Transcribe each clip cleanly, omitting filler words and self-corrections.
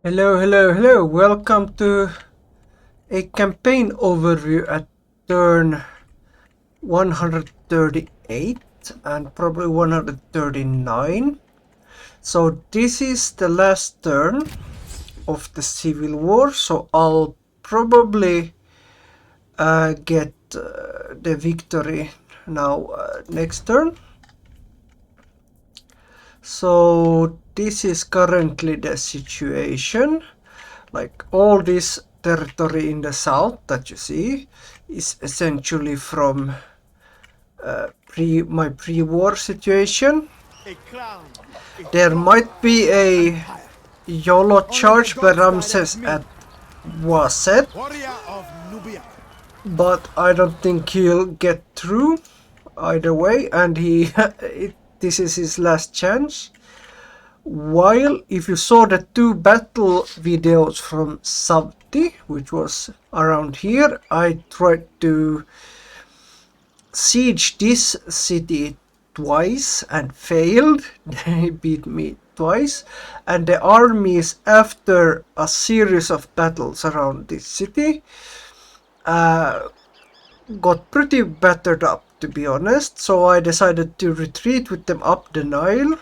Hello, hello, hello. Welcome to a campaign overview at turn 138 and probably 139. So this is the last turn of the Civil War, so I'll probably get the victory now next turn. So this is currently the situation. Like all this territory in the south that you see is essentially from my pre-war situation. There might be a YOLO charge by Ramses at Waset, but I don't think he'll get through either way, and this is his last chance. While if you saw the two battle videos from Savti, which was around here, I tried to siege this city twice and failed. They beat me twice, and the armies, after a series of battles around this city, got pretty battered up, to be honest. So I decided to retreat with them up the Nile.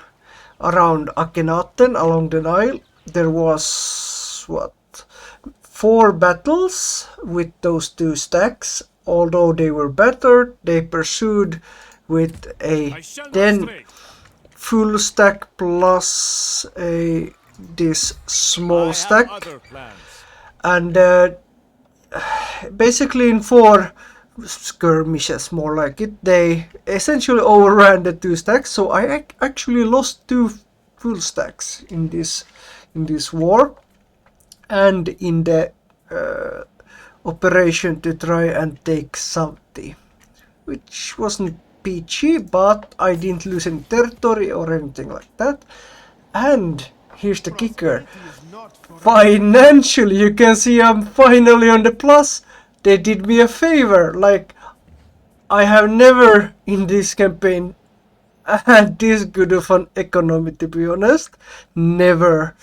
Around Akhenaten along the Nile, there was 4 battles with those 2 stacks. Although they were battered, they pursued with a 10 full stack plus this small stack, and basically in 4 skirmishes, more like it, they essentially overran the 2 stacks. So I actually lost 2 full stacks in this war, and in the operation to try and take Savti, which wasn't peachy, but I didn't lose any territory or anything like that. And here's the kicker: financially, you can see I'm finally on the plus. They did me a favor. Like, I have never in this campaign had this good of an economy, to be honest. Never.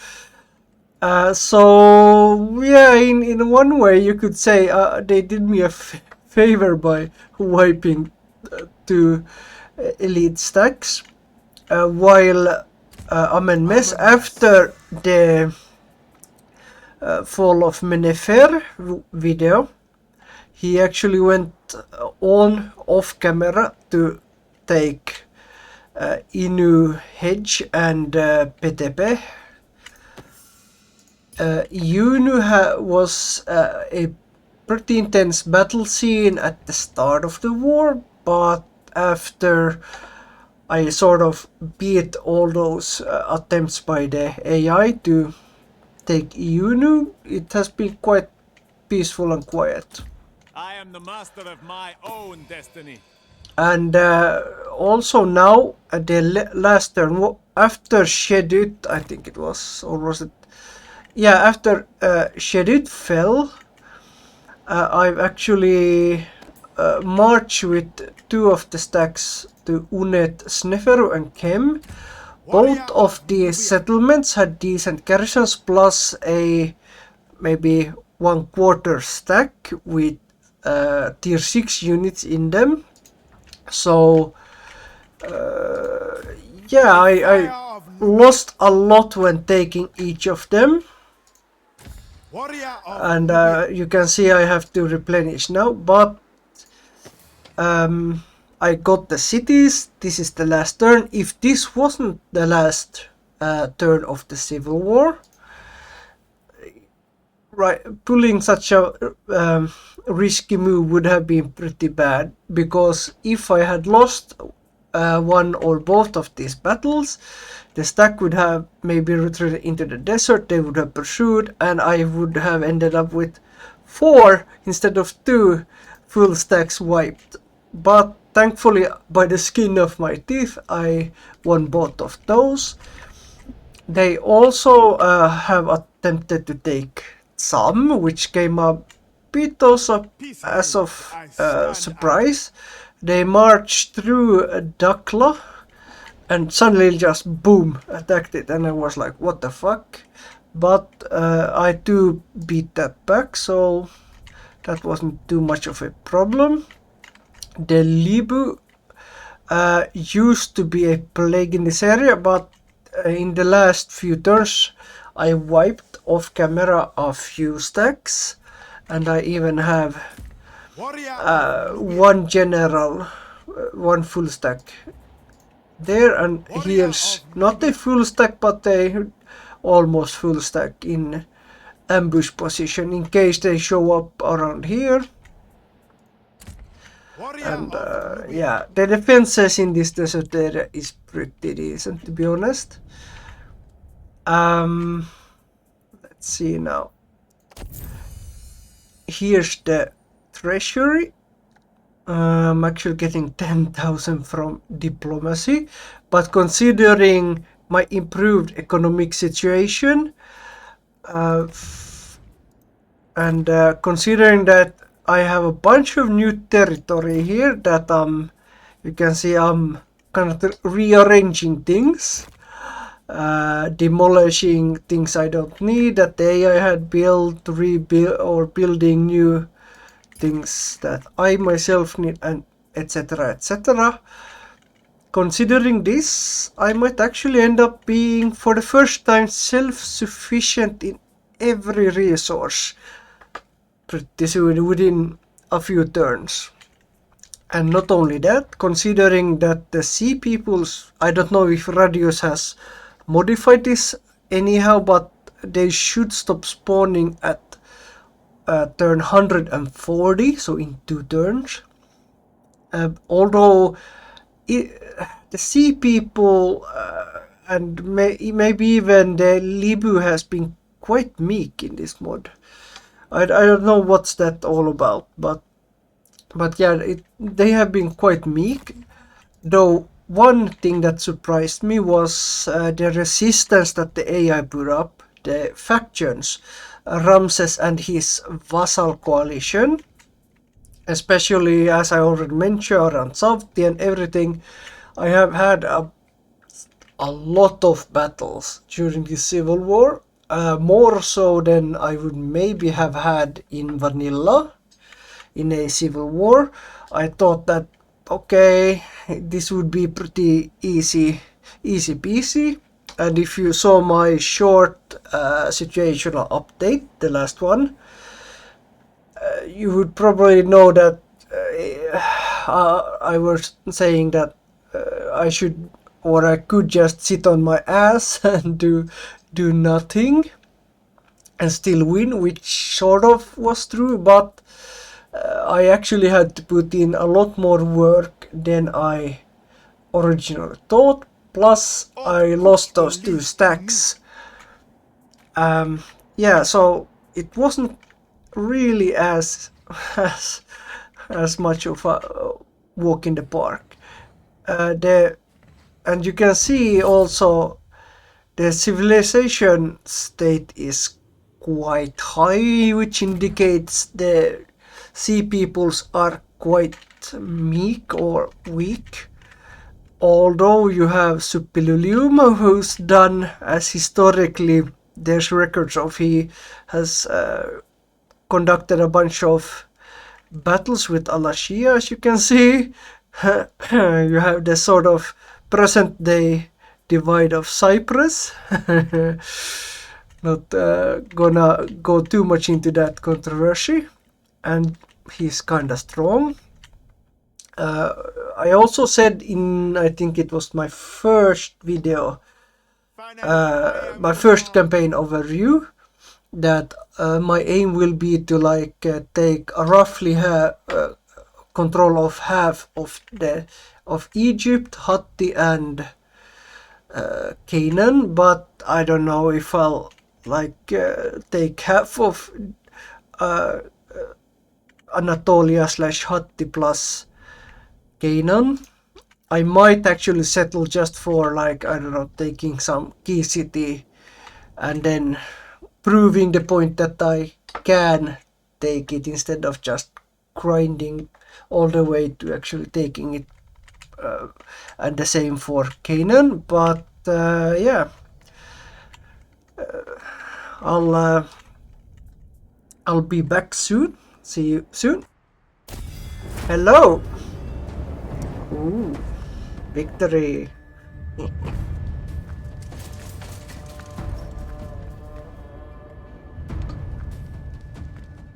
So yeah, in one way you could say they did me a favor by wiping 2 elite stacks. While Amenmesse, after the fall of Menefer video, he actually went on off camera to take Inu Hedge and Petepe. Inu was a pretty intense battle scene at the start of the war, but after I sort of beat all those attempts by the AI to take Inu, it has been quite peaceful and quiet. I am the master of my own destiny. And also now at the last turn, after Shedut, I think it was, or was it? Yeah, after Shedut fell, I've actually marched with 2 of the stacks to Unet, Sneferu and Kem. Both of the settlements had decent garrisons, plus a maybe 1/4 stack with tier 6 units in them. So yeah, I lost a lot when taking each of them, and you can see I have to replenish now, but I got the cities. This is the last turn. If this wasn't the last turn of the Civil War, right, pulling such a risky move would have been pretty bad, because if I had lost one or both of these battles, the stack would have maybe retreated into the desert, they would have pursued, and I would have ended up with 4 instead of 2 full stacks wiped. But thankfully, by the skin of my teeth, I won both of those. They also have attempted to take some, which came a bit also as of surprise. They marched through Dakla and suddenly just boom attacked it, and I was like, what the fuck? but I do beat that back, so that wasn't too much of a problem. The Libu used to be a plague in this area, but in the last few turns I wiped off camera a few stacks, and I even have one general, one full stack there, and here's not a full stack but a almost full stack in ambush position in case they show up around here. And yeah, the defenses in this desert area is pretty decent, to be honest. Let's see now. Here's the treasury. I'm actually getting 10,000 from diplomacy, but considering my improved economic situation, and considering that I have a bunch of new territory here that you can see I'm kind of rearranging things, demolishing things I don't need that the AI had built, rebuild or building new things that I myself need, and etc. etc. Considering this, I might actually end up being for the first time self-sufficient in every resource pretty soon within a few turns. And not only that, considering that the sea peoples, I don't know if Radius has modified this anyhow, but they should stop spawning at turn 140, so in 2 turns. Although the sea people and maybe even the Libu has been quite meek in this mod. I don't know what's that all about, but yeah, they have been quite meek. Though one thing that surprised me was the resistance that the AI put up, the factions, Ramses and his vassal coalition, especially as I already mentioned around Savti and everything. I have had a lot of battles during the Civil War, more so than I would maybe have had in vanilla in a Civil War. I thought that okay, this would be pretty easy peasy. And if you saw my short situational update, the last one, you would probably know that I was saying that I should, or I could just sit on my ass and do nothing and still win, which sort of was true, but I actually had to put in a lot more work than I originally thought. Plus, I lost those 2 stacks. Yeah, so it wasn't really as much of a walk in the park. And you can see also the civilization state is quite high, which indicates the sea peoples are quite meek or weak. Although you have Suppiluliuma, who's done, as historically there's records of, he has conducted a bunch of battles with Alashia, as you can see. You have the sort of present day divide of Cyprus. Not gonna go too much into that controversy, and he's kinda strong. I also said in, I think it was my first video, my first campaign overview, that my aim will be to take roughly control of half of Egypt, Hatti, and Canaan, but I don't know if I'll take half of Anatolia / Hatti plus Canaan. I might actually settle just for I don't know, taking some key city and then proving the point that I can take it instead of just grinding all the way to actually taking it, and the same for Canaan. But yeah, I'll be back soon. See you soon. Hello. Ooh, victory.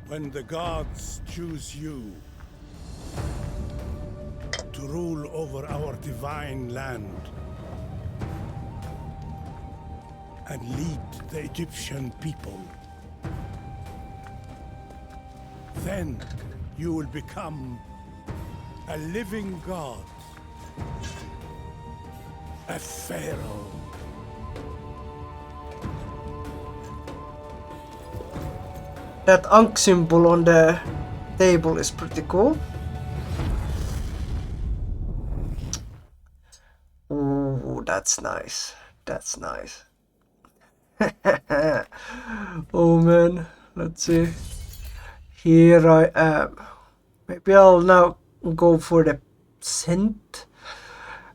When the gods choose you to rule over our divine land and lead the Egyptian people, then you will become a living god, a pharaoh. That Ankh symbol on the table is pretty cool. Oh, that's nice. That's nice. Oh man, let's see. Here I am. Maybe I'll now go for the scent.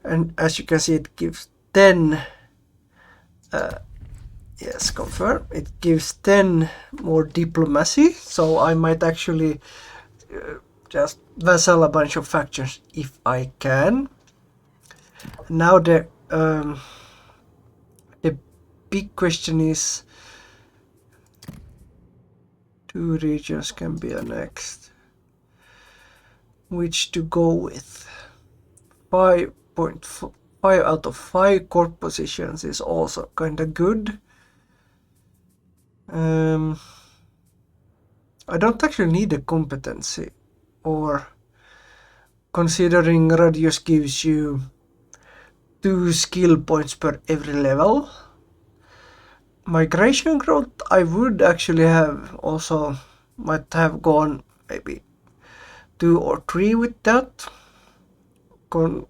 And as you can see, it gives 10. Yes, confirm. It gives 10 more diplomacy. So I might actually just vassal a bunch of factions if I can. Now the big question is, 2 regions can be annexed. Which to go with? 5.5 out of 5 court positions is also kinda good. I don't actually need a competency, or considering radius gives you 2 skill points per every level. Migration growth, I would actually have also, might have gone maybe 2 or 3 with that,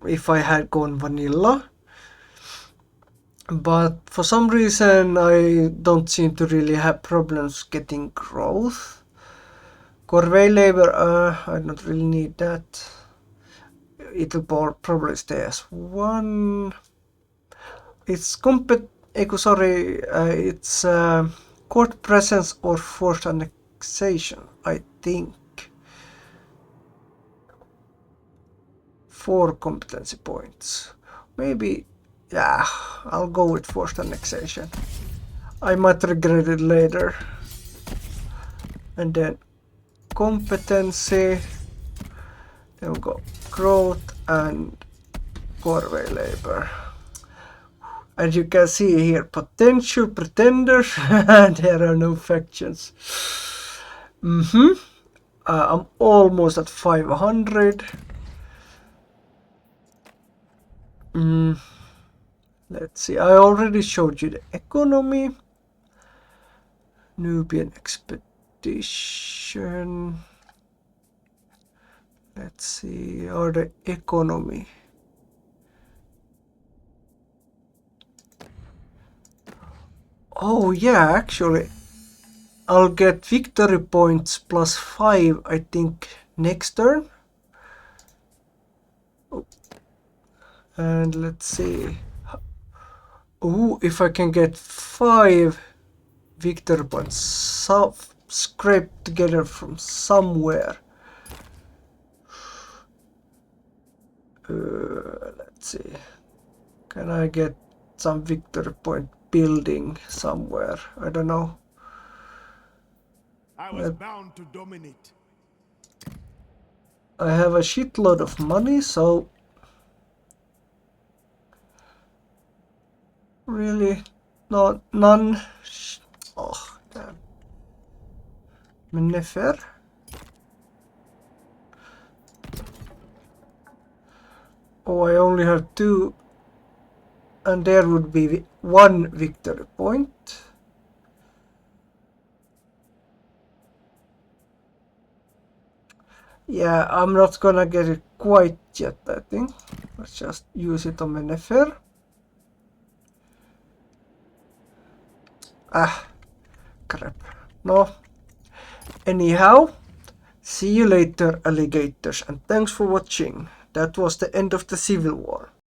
if I had gone vanilla. But for some reason I don't seem to really have problems getting growth. Corvée labor, I don't really need that. It'll probably stay as 1. It's it's court presence or forced annexation, I think. 4 competency points. Maybe, yeah, I'll go with forced annexation. I might regret it later. And then competency. Then we go growth and Corvée labor. As you can see here, potential pretenders. There are no factions. I'm almost at 500. Let's see, I already showed you the economy. Nubian expedition. Let's see, or the economy. Oh yeah, actually, I'll get victory points plus 5, I think, next turn. Oh. And let's see. Oh, if I can get 5 victory points scraped together from somewhere. Let's see. Can I get some victory point building somewhere? I don't know. I was bound to dominate. I have a shitload of money, so really none. Oh damn. Mennefer. Oh, I only have 2, and there would be 1 victory point. Yeah, I'm not gonna get it quite yet, I think. Let's just use it on Mennefer. Ah, crap. No. Anyhow, see you later, alligators, and thanks for watching. That was the end of the Civil War.